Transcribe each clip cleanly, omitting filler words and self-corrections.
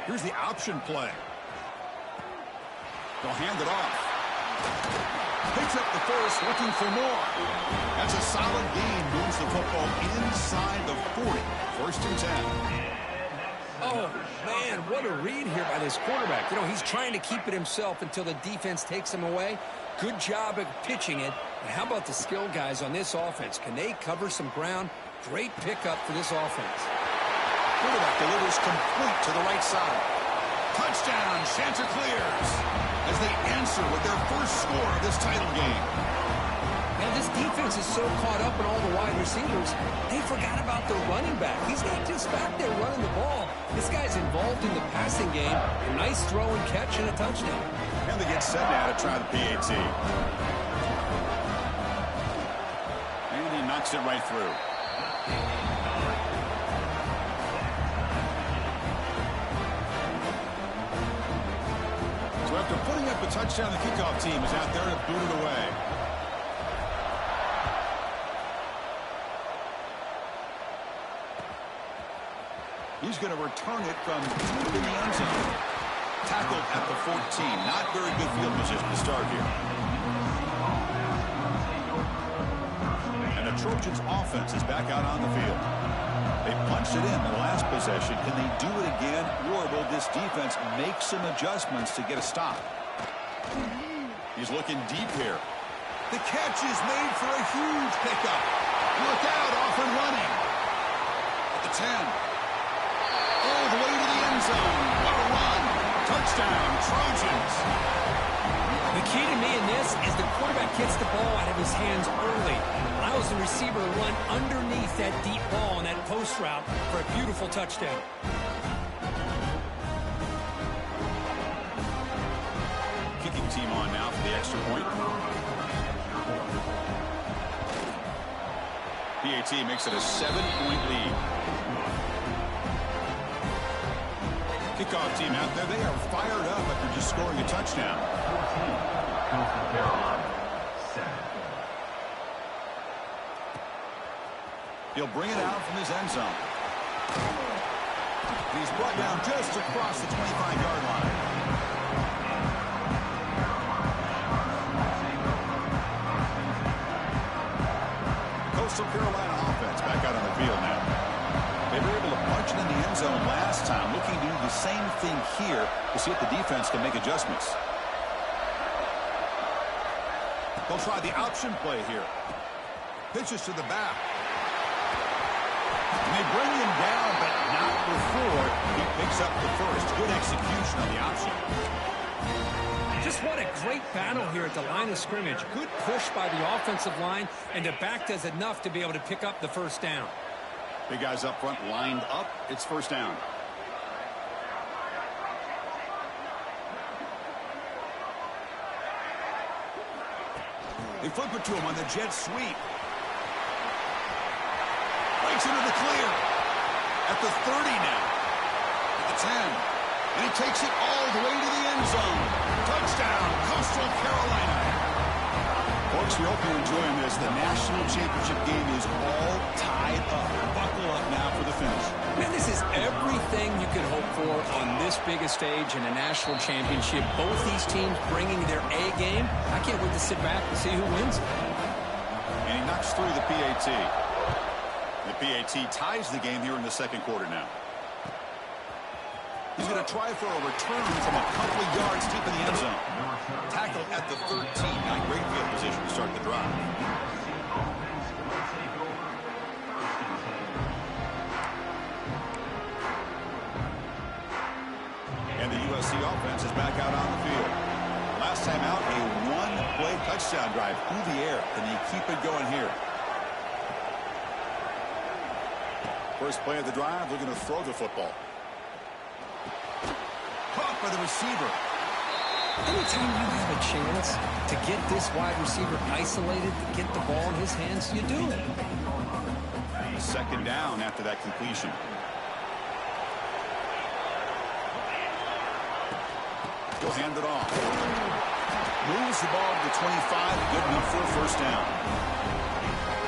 Here's the option play. They'll hand it off. Picks up the first, looking for more. That's a solid gain. Moves the football inside the 40. First and 10. Oh, man, what a read here by this quarterback. You know, he's trying to keep it himself until the defense takes him away. Good job at pitching it. And how about the skill guys on this offense? Can they cover some ground? Great pickup for this offense. Quarterback delivers complete to the right side. Touchdown, Chanticleers, as they answer with their first score of this title game. Now, this defense is so caught up in all the wide receivers, they forgot about the running back. He's not just back there running the ball. This guy's involved in the passing game. A nice throw and catch and a touchdown. And they get set now to try the PAT. And he knocks it right through. So after putting up a touchdown, the kickoff team is out there to boot it away. He's going to return it from deep in the end zone. Tackled at the 14. Not very good field position to start here. And the Trojans' offense is back out on the field. They punched it in the last possession. Can they do it again, or will this defense make some adjustments to get a stop? He's looking deep here. The catch is made for a huge pickup. Look out, off and running. At the 10. All the way to the end zone. What a run. Touchdown, Trojans. The key to me in this is the quarterback gets the ball out of his hands early. Allows the receiver to run underneath that deep ball on that post route for a beautiful touchdown. Kicking team on now for the extra point. PAT makes it a 7-point lead. Kickoff team out there, they are fired up after just scoring a touchdown. He'll bring it out from his end zone. He's brought down just across the 25-yard line. Coastal Carolina offense back out on the field now. They were able to punch it in the end zone last time, looking to do the same thing here to see if the defense can make adjustments. They'll try the option play here. Pitches to the back. And they bring him down, but not before he picks up the first. Good execution on the option. Just what a great battle here at the line of scrimmage. Good push by the offensive line, and the back does enough to be able to pick up the first down. Big guys up front lined up. It's first down. They flip it to him on the jet sweep. Breaks into the clear. At the 30 now. At the 10. And he takes it all the way to the end zone. Touchdown, Coastal Carolina. Folks, we hope you're enjoying this. The national championship game is all tied up. Buckle up now for the finish. Man, this is everything you could hope for on this biggest stage in a national championship. Both these teams bringing their A game. I can't wait to sit back and see who wins. And he knocks through the PAT. The PAT ties the game here in the second quarter now. He's going to try for a return from a couple of yards deep in the end zone. Tackle at the 13. Not great field position to start the drive. And the USC offense is back out on the field. Last time out, a one-play touchdown drive through the air. Can they keep it going here? First play of the drive, they're going to throw the football. Caught by the receiver. Anytime you have a chance to get this wide receiver isolated, to get the ball in his hands, you do it. Second down after that completion. He'll hand it off. Moves the ball to the 25. Good enough for a first down.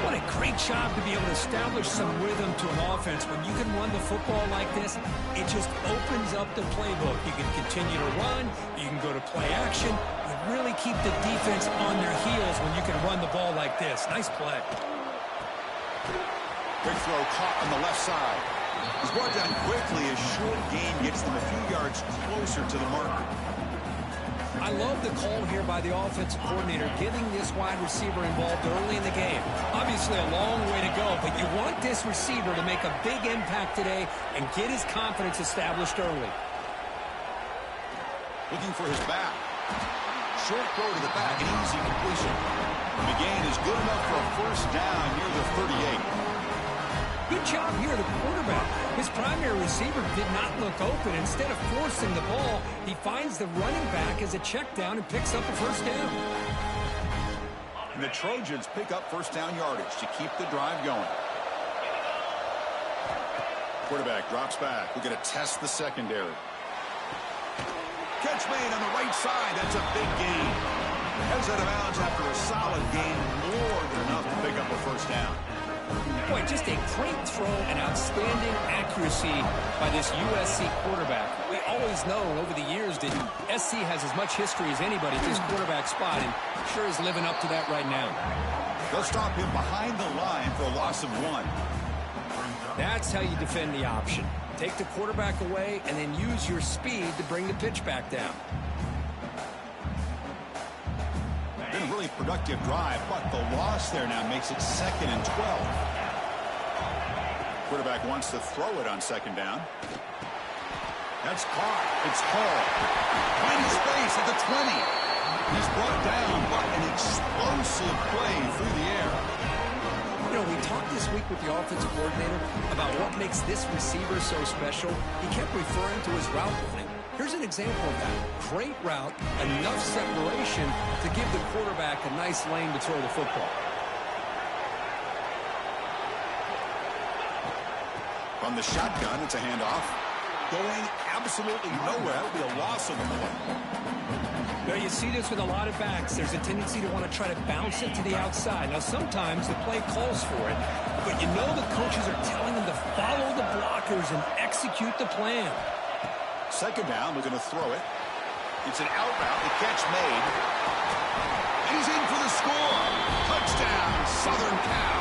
What a Great job to be able to establish some rhythm to an offense. When you can run the football like this, it just opens up the playbook. You can continue to run. You can go to play action. You really keep the defense on their heels when you can run the ball like this. Nice play. Quick throw caught on the left side. He's brought down quickly as short gain gets them a few yards closer to the marker. I love the call here by the offensive coordinator, getting this wide receiver involved early in the game. Obviously a long way to go, but you want this receiver to make a big impact today and get his confidence established early. Looking for his back. Short throw to the back, an easy completion. The gain is good enough for a first down near the 38. Good job here, the quarterback. His primary receiver did not look open. Instead of forcing the ball, he finds the running back as a check down and picks up a first down. And the Trojans pick up first down yardage to keep the drive going. Quarterback drops back. We're going to test the secondary. Catch made on the right side. That's a big gain. Heads out of bounds after a solid gain, more than enough to pick up a first down. Boy, just a great throw and outstanding accuracy by this USC quarterback. We always know over the years that SC has as much history as anybody at this quarterback spot, and sure is living up to that right now. They'll stop him behind the line for a loss of 1. That's how you defend the option. Take the quarterback away and then use your speed to bring the pitch back down. Been a really productive drive, but the loss there now makes it 2nd and 12. Quarterback wants to throw it on 2nd down. That's caught. It's Hall. Finding space at the 20. He's brought down, but an explosive play through the air. You know, we talked this week with the offensive coordinator about what makes this receiver so special. He kept referring to his route running. Here's an example of that. Great route, enough separation to give the quarterback a nice lane to throw the football. From the shotgun, it's a handoff. Going absolutely nowhere. That would be a loss of the play. Now, you see this with a lot of backs. There's a tendency to want to try to bounce it to the outside. Now, sometimes the play calls for it, but you know the coaches are telling them to follow the blockers and execute the plan. 2nd down, we're going to throw it. It's an out route, the catch made. And he's in for the score. Touchdown, Southern Cal.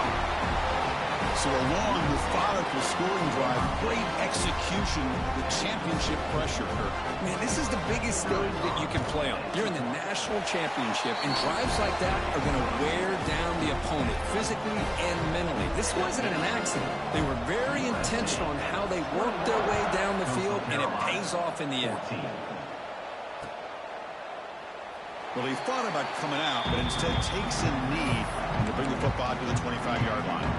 So a long, methodical scoring drive. Great execution with championship pressure, Kirk. Man, this is the biggest stage that you can play on. You're in the national championship, and drives like that are going to wear down the opponent physically and mentally. This wasn't an accident. They were very intentional on how they worked their way down the field, and it pays off in the end. Well, he thought about coming out, but instead takes a knee to bring the football to the 25-yard line.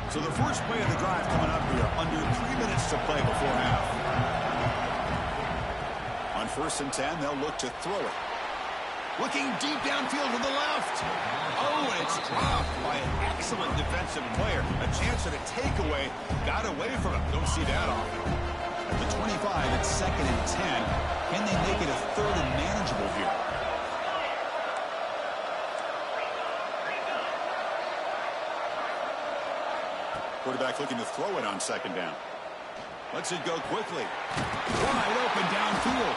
So the first play of the drive coming up here, under 3 minutes to play before half. On 1st and 10, they'll look to throw it. Looking deep downfield to the left. Oh, and it's dropped by an excellent defensive player. A chance at a takeaway. Got away from him. Don't see that often. At the 25, it's 2nd and 10. Can they make it a 3rd and manageable here? Quarterback looking to throw it on 2nd down. Lets it go quickly. Wide open downfield.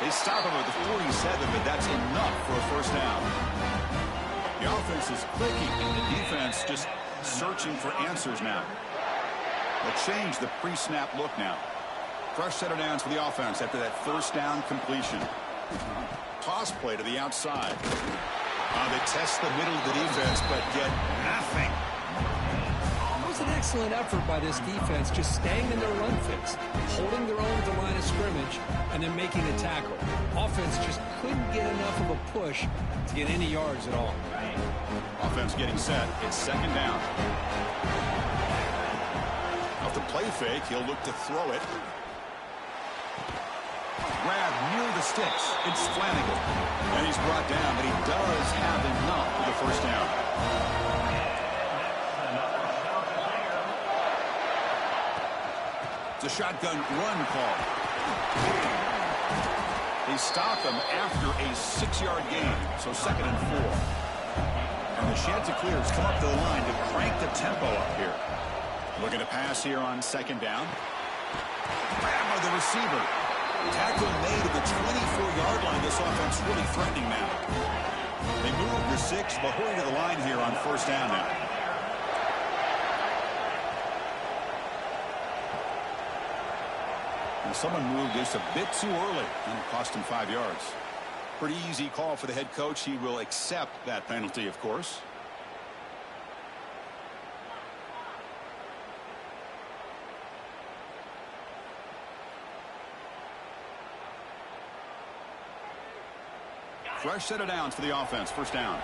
They stop him at the 47, but that's enough for a first down. The offense is clicking, and the defense just searching for answers now. They'll change the pre-snap look now. Fresh set of downs for the offense after that first down completion. Toss play to the outside. They test the middle of the defense, but get nothing. It was an excellent effort by this defense, just staying in their run fix, holding their own at the line of scrimmage, and then making a tackle. Offense just couldn't get enough of a push to get any yards at all. Offense getting set. It's 2nd down. Off the play fake, he'll look to throw it. Grab near the sticks. It's Flanagan. And he's brought down, but he does have enough for the first down. It's a shotgun run call. They stop him after a 6-yard gain, so 2nd and 4. And The Chanticleers come up to the line to crank the tempo up here. Looking to pass here on second down. Grab by the receiver. Tackle made at the 24-yard line. This offense really threatening now. They move to 6, but hurry to the line here on first down now. And someone moved just a bit too early, and it cost him 5 yards. Pretty easy call for the head coach. He will accept that penalty, of course. Fresh set of downs for the offense. First down.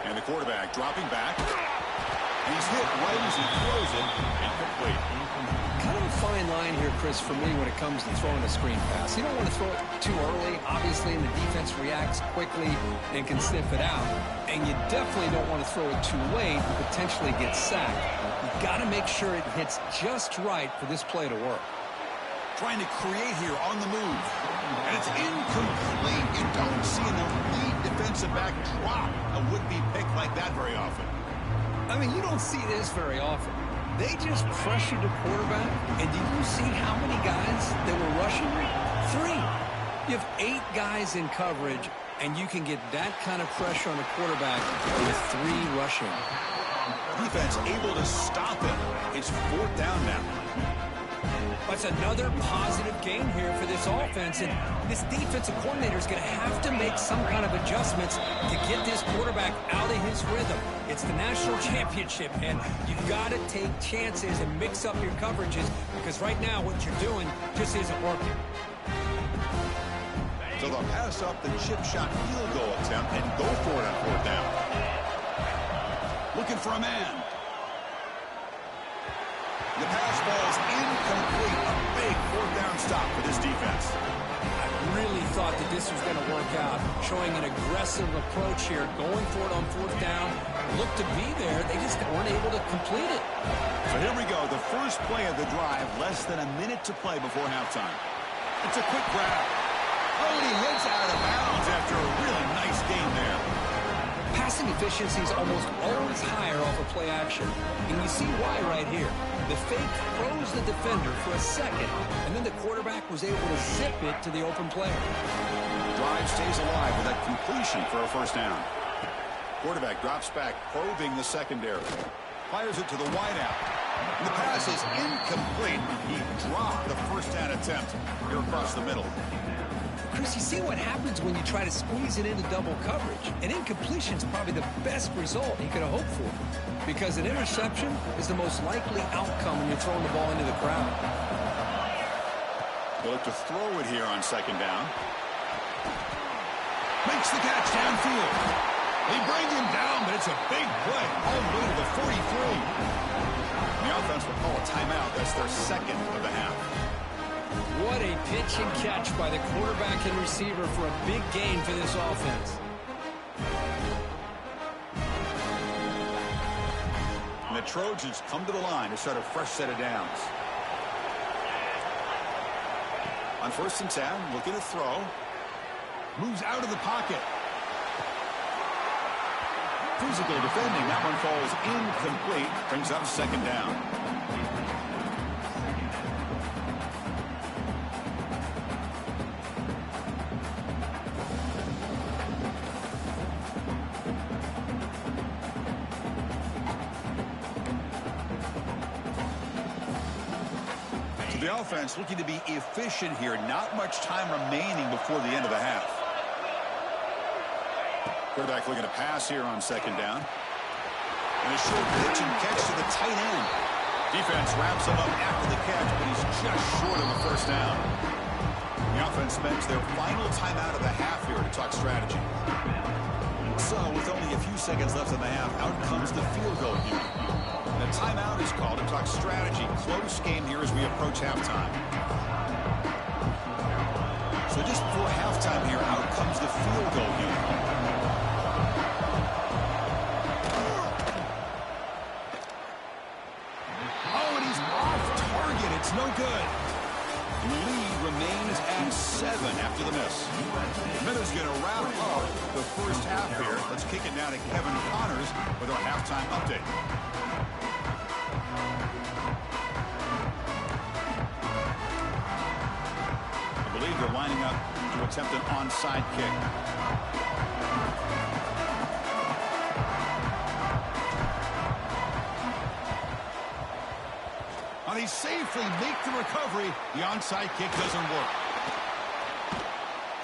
And the quarterback dropping back. And he's hit right as he throws it. Incomplete. Kind of a fine line here, Chris, for me when it comes to throwing a screen pass. You don't want to throw it too early, obviously, and the defense reacts quickly and can sniff it out. And you definitely don't want to throw it too late and potentially get sacked. You've got to make sure it hits just right for this play to work. Trying to create here on the move. And it's incomplete. You don't see an elite defensive back drop a would-be pick like that very often. I mean, you don't see this very often. They just pressured the quarterback, and did you see how many guys they were rushing? 3. You have 8 guys in coverage, and you can get that kind of pressure on the quarterback with 3 rushing. Defense able to stop it. It's 4th down now. That's another positive game here for this offense, and this defensive coordinator is going to have to make some kind of adjustments to get this quarterback out of his rhythm. It's the national championship, and you've got to take chances and mix up your coverages because right now what you're doing just isn't working. So they'll pass up the chip shot field goal attempt and go for it on 4th down. Looking for a man. The pass ball is incomplete. A big 4th down stop for this defense. I really thought that this was going to work out, showing an aggressive approach here, going for it on 4th down. Looked to be there. They just weren't able to complete it. So here we go. The first play of the drive, less than a minute to play before halftime. It's a quick grab. Oh, and he hits out of bounds after a really nice game there. Passing efficiency is almost always higher off of play action. And you see why right here. The fake froze the defender for a second, and then the quarterback was able to zip it to the open player. Drive stays alive with that completion for a first down. Quarterback drops back, probing the secondary. Fires it to the wideout. And the pass is incomplete. He dropped the first down attempt here across the middle. Chris, you see what happens when you try to squeeze it into double coverage. An incompletion is probably the best result he could have hoped for, because an interception is the most likely outcome when you're throwing the ball into the crowd. They'll look to throw it here on second down. Makes the catch downfield. They bring him down, but it's a big play all the way to the 43. The offense will call a timeout. That's their second of the half. What a pitch and catch by the quarterback and receiver for a big gain for this offense. And the Trojans come to the line to start a fresh set of downs. On 1st and 10, looking to throw. Moves out of the pocket. Physical defending. That one falls incomplete. Brings up second down. The offense looking to be efficient here. Not much time remaining before the end of the half. Quarterback looking to pass here on second down. And a short pitch and catch to the tight end. Defense wraps him up after the catch, but he's just short of the first down. The offense spends their final timeout of the half here to talk strategy. So with only a few seconds left in the half, out comes the field goal unit. The timeout is called to talk strategy. Close game here as we approach halftime. So just before halftime here, out comes the field goal unit. Oh, and he's off target. It's no good. Lead remains at 7 after after the miss. Miller's going to wrap up the first half here. Let's kick it now to Kevin Connors with our halftime update. I believe they're lining up to attempt an onside kick. They safely make the recovery. The onside kick doesn't work.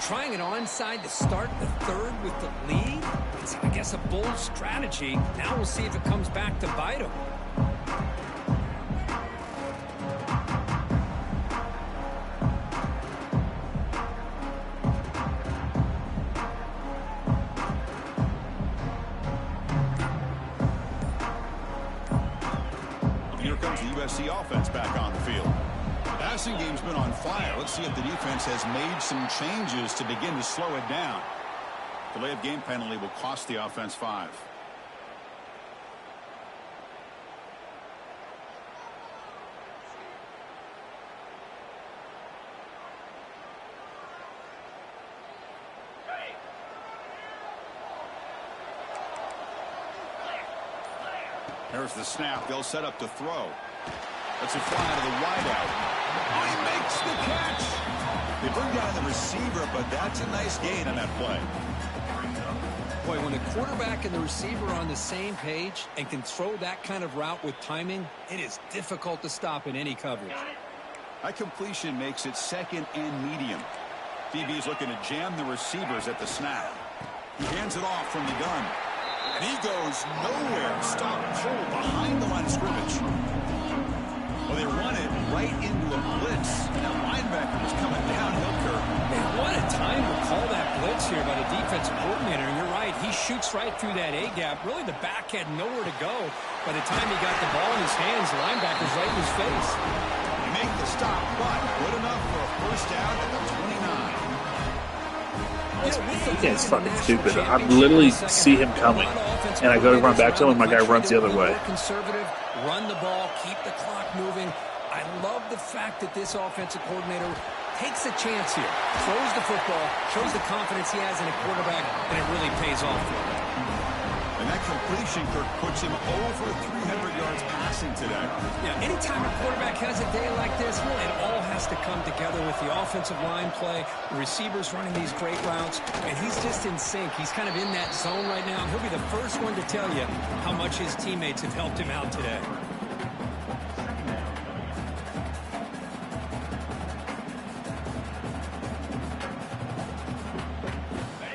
Trying an onside to start the third with the lead? It's, I guess, a bold strategy. Now we'll see if it comes back to bite him. The offense back on the field. Passing game's been on fire. Let's see if the defense has made some changes to begin to slow it down. Delay of game penalty will cost the offense 5. There's the snap. They'll set up to throw. That's a fly out of the wideout. Oh, he makes the catch. They bring down the receiver, but that's a nice gain on that play. Boy, when the quarterback and the receiver are on the same page and can throw that kind of route with timing, it is difficult to stop in any coverage. That completion makes it second and medium. DB's looking to jam the receivers at the snap. He hands it off from the gun. And he goes nowhere. Stop pull behind the line of scrimmage. Well, they run it right into a blitz. That linebacker was coming downhill, Kirk. Man, what a time to call that blitz here by the defensive coordinator. And you're right, he shoots right through that A-gap. Really, the back had nowhere to go. By the time he got the ball in his hands, the linebacker's right in his face. They make the stop, but good enough for a first down at the 29. Yeah, it's fucking stupid. I literally see him coming, and I go to run back to him, and my guy runs the other way. Conservative, run the ball, keep the clock moving. I love the fact that this offensive coordinator takes a chance here, throws the football, shows the confidence he has in a quarterback, and it really pays off for him. And that completion, Kirk, puts him over 300 yards passing today. Yeah, anytime a quarterback has a day like this, really it all has to come together with the offensive line play, the receivers running these great routes, and he's just in sync. He's kind of in that zone right now, and he'll be the first one to tell you how much his teammates have helped him out today.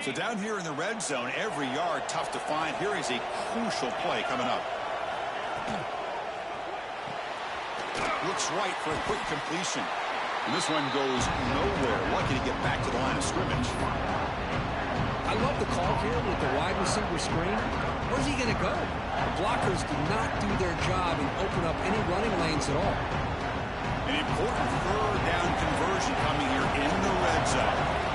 So down here in the red zone, every yard tough to find. Here is a crucial play coming up. Looks right for a quick completion. And this one goes nowhere. Lucky to get back to the line of scrimmage. I love the call here with the wide receiver screen. Where's he going to go? The blockers do not do their job and open up any running lanes at all. An important third down conversion coming here in the red zone.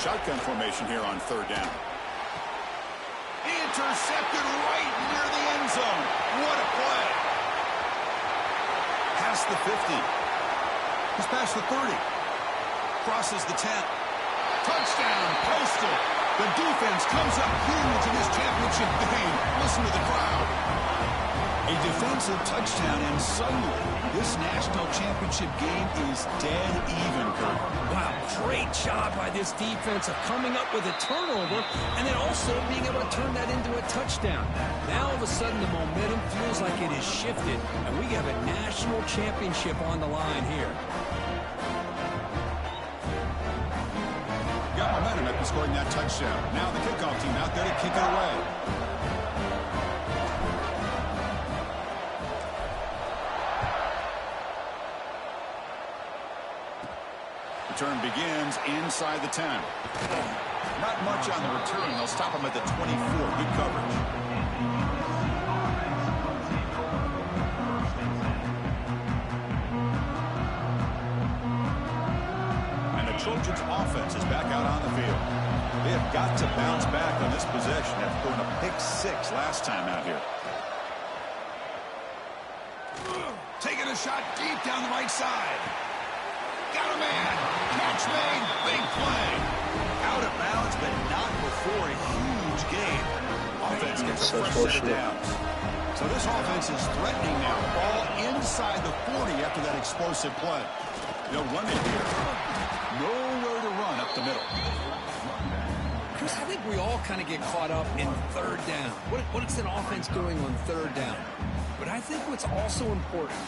Shotgun formation here on third down. Intercepted right near the end zone. What a play. Past the 50. He's past the 30. Crosses the 10. Touchdown, Postal. The defense comes up huge in this championship game. Listen to the crowd. A defensive touchdown, and suddenly this national championship game is dead even, Kurt. Wow, great job by this defense of coming up with a turnover and then also being able to turn that into a touchdown. Now, all of a sudden, the momentum feels like it is shifted, and we have a national championship on the line here. Got momentum after scoring that touchdown. Now the kickoff team out there to kick it away. Return begins inside the 10. Not much on the return. They'll stop him at the 24. Good coverage. And the Trojans offense is back out on the field. They have got to bounce back on this possession after throwing a pick 6 last time out here. Taken taking a shot deep down the right side. Got a man. Catch made. Big play. Out of bounds, but not before a huge gain. Offense gets a fresh set of downs. So this offense is threatening now. Ball inside the 40 after that explosive play. They'll run it here. Nowhere to run up the middle. Chris, I think we all kind of get caught up in third down. What's an offense doing on third down? But I think what's also important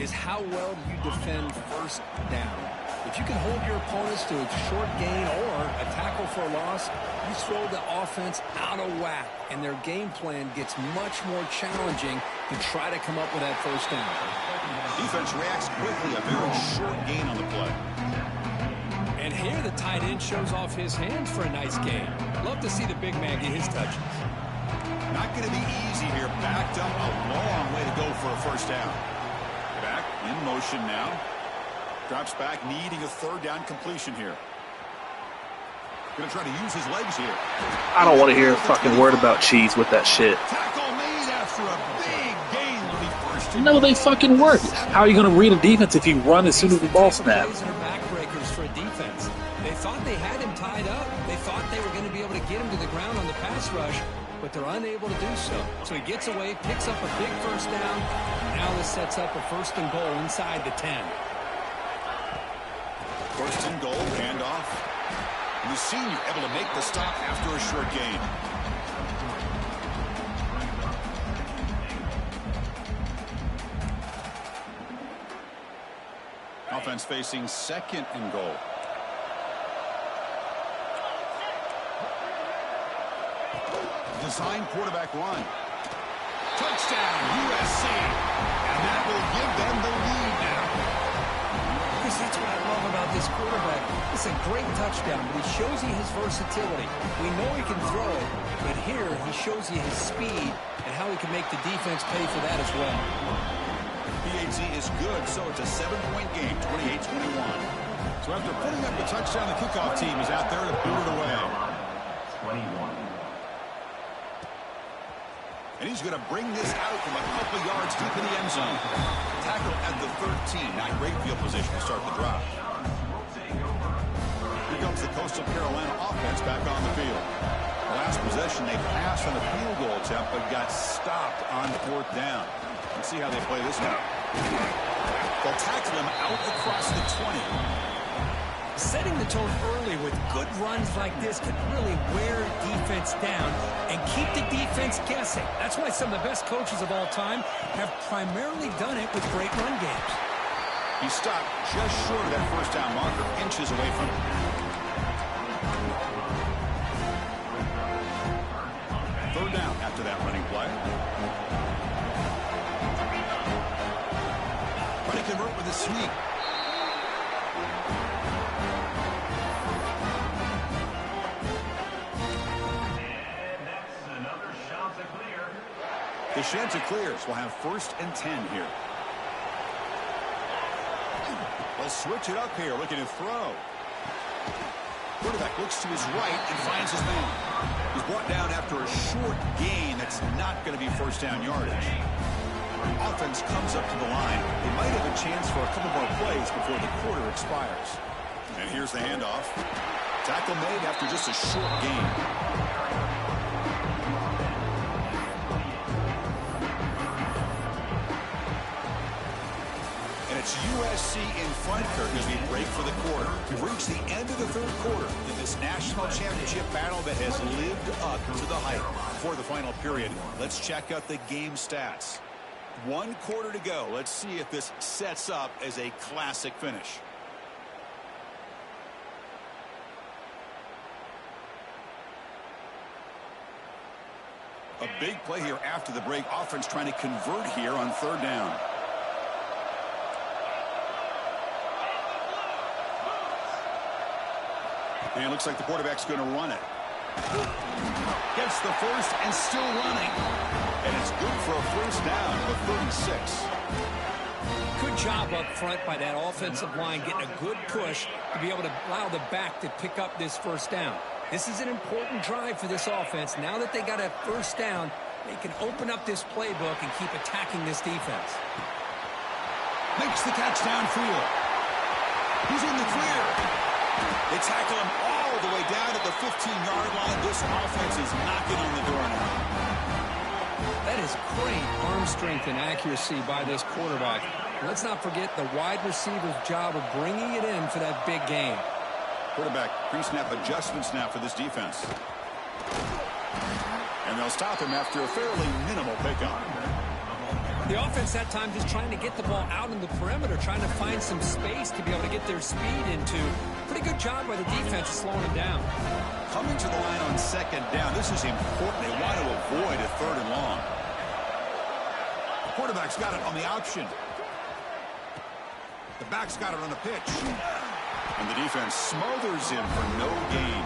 is how well you defend first down. If you can hold your opponents to a short gain or a tackle for a loss, you throw the offense out of whack, and their game plan gets much more challenging to try to come up with that first down. Defense reacts quickly, a very short gain on the play. And here the tight end shows off his hands for a nice gain. Love to see the big man get his touches. Not going to be easy here. Backed up a long way to go for a first down. Back in motion now. Drops back, needing a third down completion here. Going to try to use his legs here. I don't want to hear a fucking word about cheese with that shit. Tackle made after a big gain will be first. No, they fucking work. How are you going to read a defense if you run as soon as the ball snaps? Backbreakers for a defense. They thought they had him tied up. They thought they were going to be able to get him to the ground on the pass rush, but they're unable to do so. So he gets away, picks up a big first down. Now this sets up a 1st and goal inside the 10. 1st and goal, handoff. And the senior able to make the stop after a short gain. Offense facing 2nd and goal. Design quarterback run. Touchdown, USC. And that will give them the lead now. Because that's what I love about this quarterback. It's a great touchdown, but he shows you his versatility. We know he can throw it, but here he shows you his speed and how he can make the defense pay for that as well. PAT is good, so it's a 7-point game, 28-21. So after putting up the touchdown, the kickoff team is out there to boot it away. 21. And he's going to bring this out from a couple yards deep in the end zone. Tackle at the 13. Not great field position to start the drive. Here comes the Coastal Carolina offense back on the field. The last possession, they passed on the field goal attempt, but got stopped on 4th down. Let's see how they play this now. They'll tackle him out across the 20. Setting the tone early with good runs like this can really wear defense down and keep the defense guessing. That's why some of the best coaches of all time have primarily done it with great run games. He stopped just short of that first down marker, inches away from it. 3rd down after that running play. Trying to convert with a sneak. The Chanticleers will have 1st and 10 here. They'll switch it up here, looking to throw. Quarterback looks to his right and finds his man. He's brought down after a short gain that's not going to be 1st down yardage. Offense comes up to the line. They might have a chance for a couple more plays before the quarter expires. And here's the handoff. Tackle made after just a short gain. It's USC in front curtain as we break for the quarter. We've reached the end of the 3rd quarter in this national championship battle that has lived up to the hype. Before the final period, let's check out the game stats. 1 quarter to go. Let's see if this sets up as a classic finish. A big play here after the break. Offense trying to convert here on 3rd down. And it looks like the quarterback's going to run it. Gets the first and still running. And it's good for a 1st down at the 36. Good job up front by that offensive line, getting a good push to be able to allow the back to pick up this 1st down. This is an important drive for this offense. Now that they got a 1st down, they can open up this playbook and keep attacking this defense. Makes the catch downfield. He's in the clear. They tackle him all the way down at the 15-yard line. This offense is knocking on the door now. That is great arm strength and accuracy by this quarterback. Let's not forget the wide receiver's job of bringing it in for that big game. Quarterback pre-snap adjustments now for this defense. And they'll stop him after a fairly minimal pickup. The offense that time just trying to get the ball out in the perimeter, trying to find some space to be able to get their speed into. Pretty good job by the defense slowing him down. Coming to the line on second down. This is important. They want to avoid a third and long. The quarterback's got it on the option. The back's got it on the pitch. And the defense smothers him for no gain.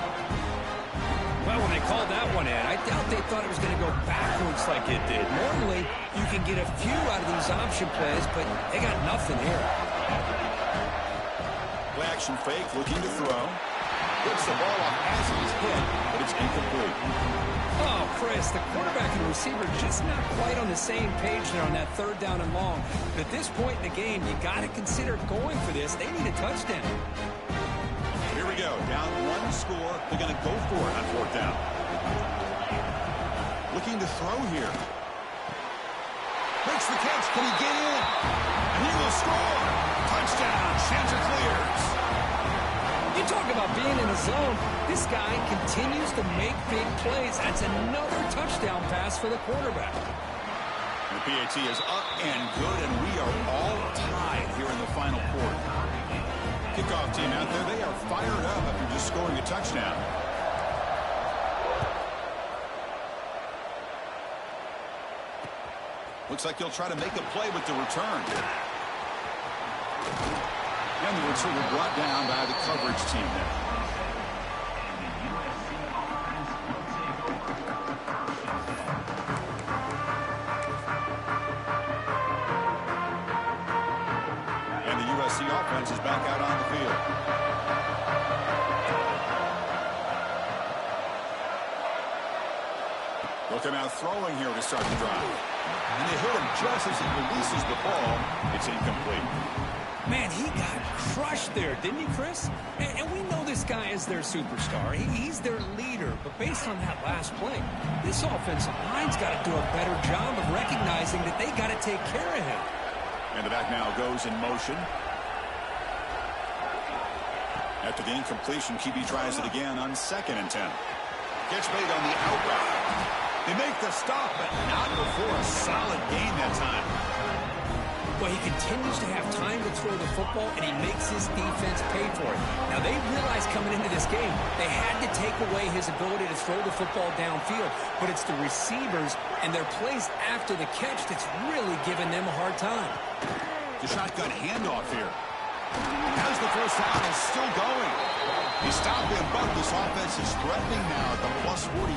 Well, when they called that one in, I doubt they thought it was going to go backwards like it did. Normally, you can get a few out of these option plays, but they got nothing here. Play action fake, looking to throw. Gets the ball off as he's hit, but it's incomplete. Oh, Chris, the quarterback and receiver just not quite on the same page there on that third down and long. But at this point in the game, you got to consider going for this. They need a touchdown. Here we go. Down one score. They're going to go for it on fourth down. Looking to throw here. Makes the catch. Can he get in? And he will score. Touchdown. Chancer clears. You talk about being in the zone. This guy continues to make big plays. That's another touchdown pass for the quarterback. The PAT is up and good, and we are all tied here in the final quarter. Kickoff team out there, they are fired up after just scoring a touchdown. Looks like he'll try to make a play with the return. And the returner brought down by the coverage team there. And the USC offense is back out on the field. They'll come out throwing here to start the drive. And they hit him just as he releases the ball. It's incomplete. Man, he got crushed there, didn't he, Chris? And we know this guy is their superstar. He's their leader. But based on that last play, this offensive line's got to do a better job of recognizing that they got to take care of him. And the back now goes in motion. After the incompletion, QB tries it again on 2nd and 10. Gets made on the out route. They make the stop, but not before a solid gain that time. Well, he continues to have time to throw the football, and he makes his defense pay for it. Now, they realized coming into this game, they had to take away his ability to throw the football downfield, but it's the receivers and their plays after the catch that's really giving them a hard time. The shotgun handoff here. As the first down is still going. He stopped him, but this offense is threatening now at the plus 43.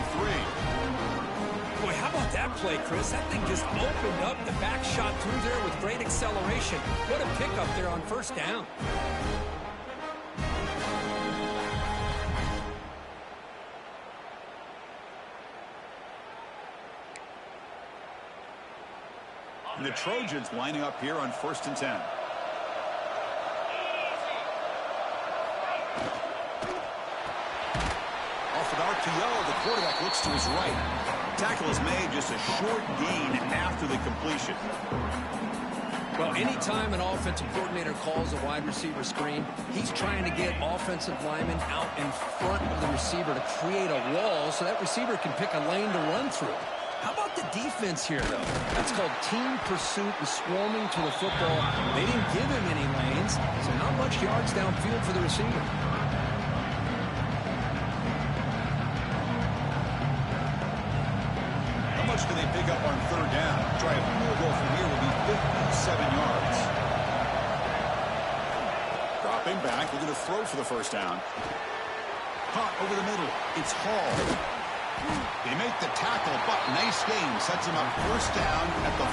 Boy, how about that play, Chris? That thing just opened up. The back shot through there with great acceleration. What a pickup there on first down. And the Trojans lining up here on 1st and 10. Off an RPO, the quarterback looks to his right. Tackle is made, just a short gain after the completion. Well, anytime an offensive coordinator calls a wide receiver screen, he's trying to get offensive linemen out in front of the receiver to create a wall so that receiver can pick a lane to run through. How about the defense here, though? That's called team pursuit and swarming to the football. They didn't give him any lanes, so not much yards downfield for the receiver. How much can they pick up on 3rd down? Try a field goal from here will be 57 yards. Dropping back, looking to throw for the first down. Caught over the middle. It's Hall. They make the tackle, but nice game. Sets him up 1st down at the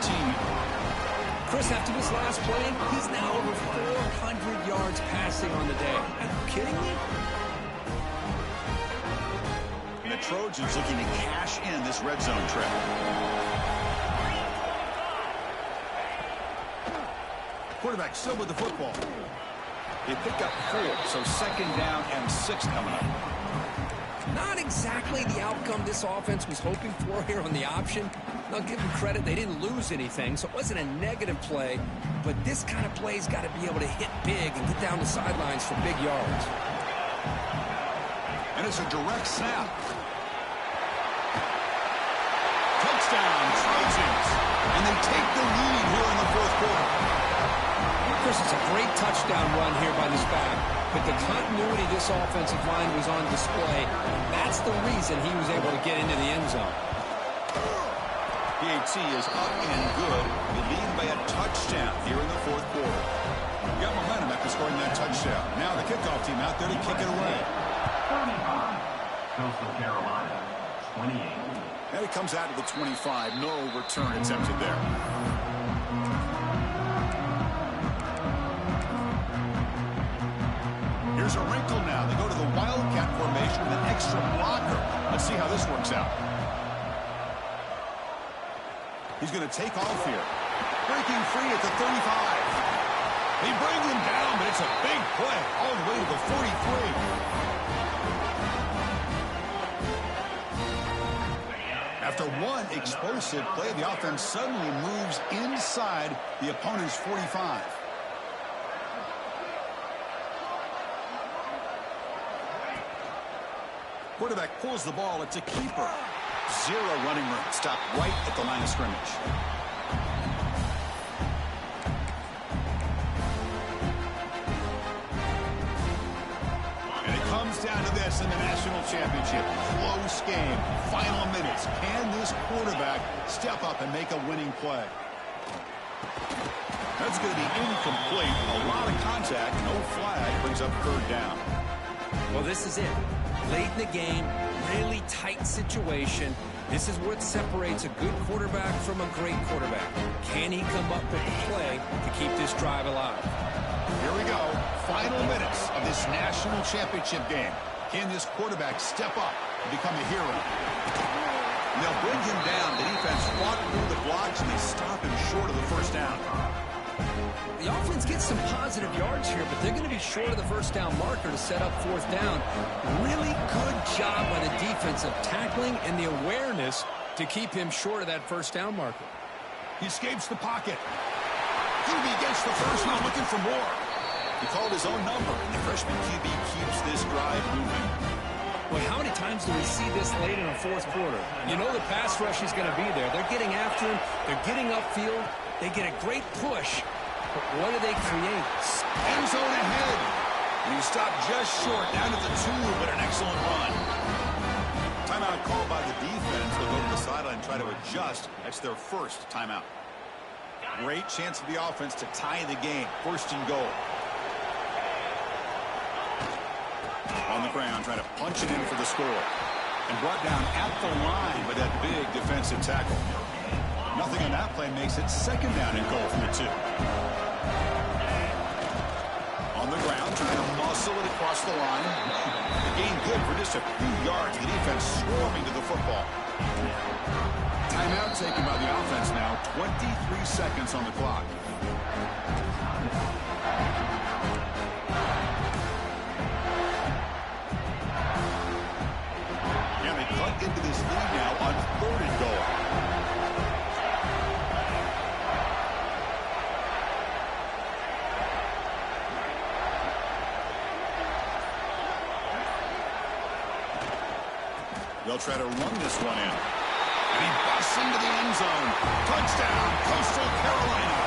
14. Chris, after this last play, he's now over 400 yards passing on the day. Are you kidding me? And the Trojans looking to cash in this red zone trip. Quarterback still with the football. They pick up 4, so 2nd down and 6 coming up. Not exactly the outcome this offense was hoping for here on the option. I'll give them credit. They didn't lose anything, so it wasn't a negative play. But this kind of play's got to be able to hit big and get down the sidelines for big yards. And it's a direct snap. Touchdown, Trojans. And they take the lead here in the 4th quarter. Chris, it's a great touchdown run here by this back. But the continuity this offensive line was on display. That's the reason he was able to get into the end zone. PAT is up and good. They lead by a touchdown here in the 4th quarter. Got momentum after scoring that touchdown. Now the kickoff team out there to kick it away. 35. Coastal Carolina, 28. And it comes out to the 25. No return attempted there. Here's a wrinkle now. They go to the Wildcat formation with an extra blocker. Let's see how this works out. He's going to take off here. Breaking free at the 35. They bring him down, but it's a big play all the way to the 43. After one explosive play, the offense suddenly moves inside the opponent's 45. Quarterback pulls the ball. It's a keeper. 0 running room. Stopped right at the line of scrimmage. And it comes down to this in the national championship. Close game. Final minutes. Can this quarterback step up and make a winning play? That's going to be incomplete. A lot of contact. No flag. Brings up 3rd down. Well, this is it. Late in the game, really tight situation. This is what separates a good quarterback from a great quarterback. Can he come up with the play to keep this drive alive? Here we go. Final minutes of this national championship game. Can this quarterback step up and become a hero? And they'll bring him down. The defense fought through the blocks, and they stop him short of the 1st down. The offense gets some positive yards here, but they're going to be short of the 1st down marker to set up 4th down. Really good job by the defense of tackling and the awareness to keep him short of that 1st down marker. He escapes the pocket. QB gets the first one, looking for more. He called his own number, and the freshman QB keeps this drive moving. Boy, how many times do we see this late in the 4th quarter? You know the pass rush is going to be there. They're getting after him. They're getting upfield. They get a great push. But what do they create? End zone ahead. And he stopped just short, down to the 2, but an excellent run. Timeout called by the defense. They'll go to the sideline and try to adjust. That's their 1st timeout. Great chance for the offense to tie the game. 1st and goal. On the ground, trying to punch it in for the score. And brought down at the line by that big defensive tackle. Nothing on that play makes it 2nd down and goal from the 2. On the ground, trying to muscle it across the line. The gain good for just a few yards. The defense swarming to the football. Timeout taken by the offense now. 23 seconds on the clock. And they cut into this lead now on 3rd and goal. They'll try to run this one in. And he busts into the end zone. Touchdown, Coastal Carolina.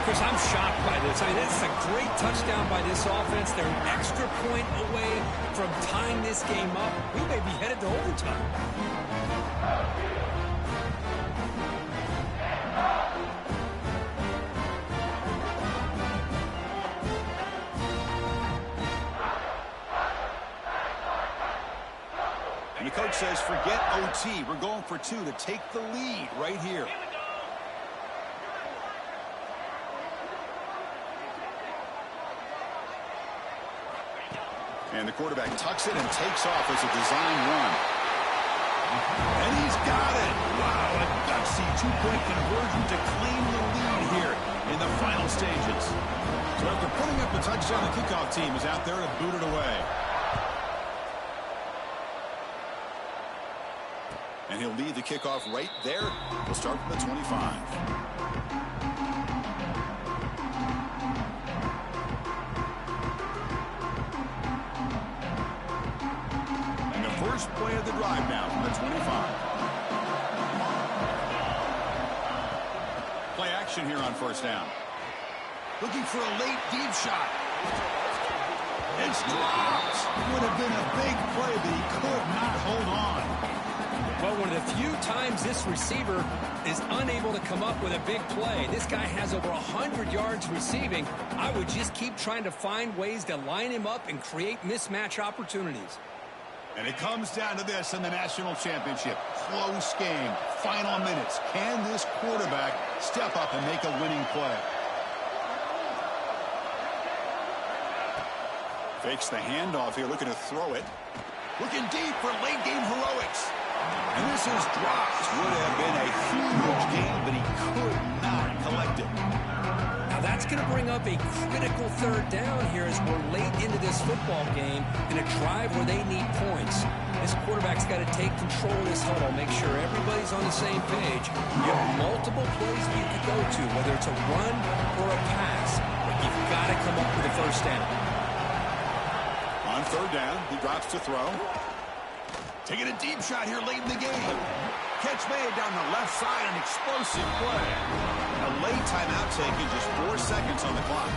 Chris, I'm shocked by this. I mean, this is a great touchdown by this offense. They're an extra point away from tying this game up. We may be headed to overtime. And the coach says, forget OT. We're going for 2 to take the lead right here. And the quarterback tucks it and takes off as a design run. And he's got it. Wow, a gutsy two-point conversion to claim the lead here in the final stages. So after putting up the touchdown, the kickoff team is out there to boot it away. And he'll lead the kickoff right there. We'll start from the 25. First play of the drive now from the 25. Play action here on first down. Looking for a late deep shot. It's dropped. Would have been a big play, but he could not hold on. Well, one of the few times this receiver is unable to come up with a big play. This guy has over 100 yards receiving. I would just keep trying to find ways to line him up and create mismatch opportunities. And it comes down to this in the national championship. Close game, final minutes. Can this quarterback step up and make a winning play? Fakes the handoff here, looking to throw it. Looking deep for late game heroics. And this is dropped. Would have been a huge game, but he could not collect it. Now that's going to bring up a critical third down here as we're late into this football game in a drive where they need points. This quarterback's got to take control of this huddle, make sure everybody's on the same page. You have multiple plays you could go to, whether it's a run or a pass, but you've got to come up with a first down. On third down, he drops to throw. Taking a deep shot here late in the game. Catch made down the left side, an explosive play. A late timeout taken, just 4 seconds on the clock.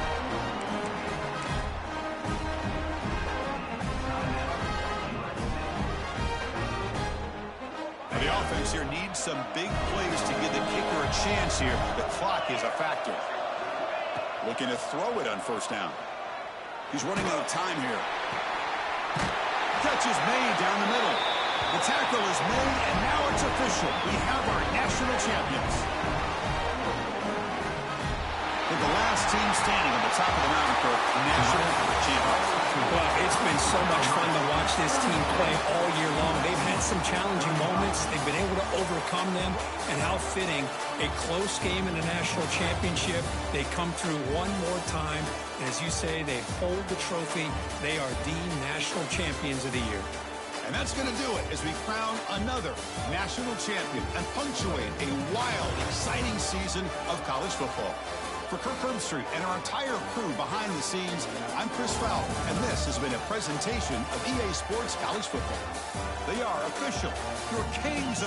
Now the offense here needs some big plays to give the kicker a chance here. The clock is a factor. Looking to throw it on first down. He's running out of time here. Catch is made down the middle. The tackle is made, and now it's official. We have our national champions. With the last team standing at the top of the mountain for national champions. Well, it's been so much fun to watch this team play all year long. They've had some challenging moments. They've been able to overcome them. And how fitting, a close game in the national championship. They come through one more time. And as you say, they hold the trophy. They are the national champions of the year. And that's going to do it as we crown another national champion and punctuate a wild, exciting season of college football. For Kirk Herbstreit and our entire crew behind the scenes, I'm Chris Fowler, and this has been a presentation of EA Sports College Football. They are official, your kings of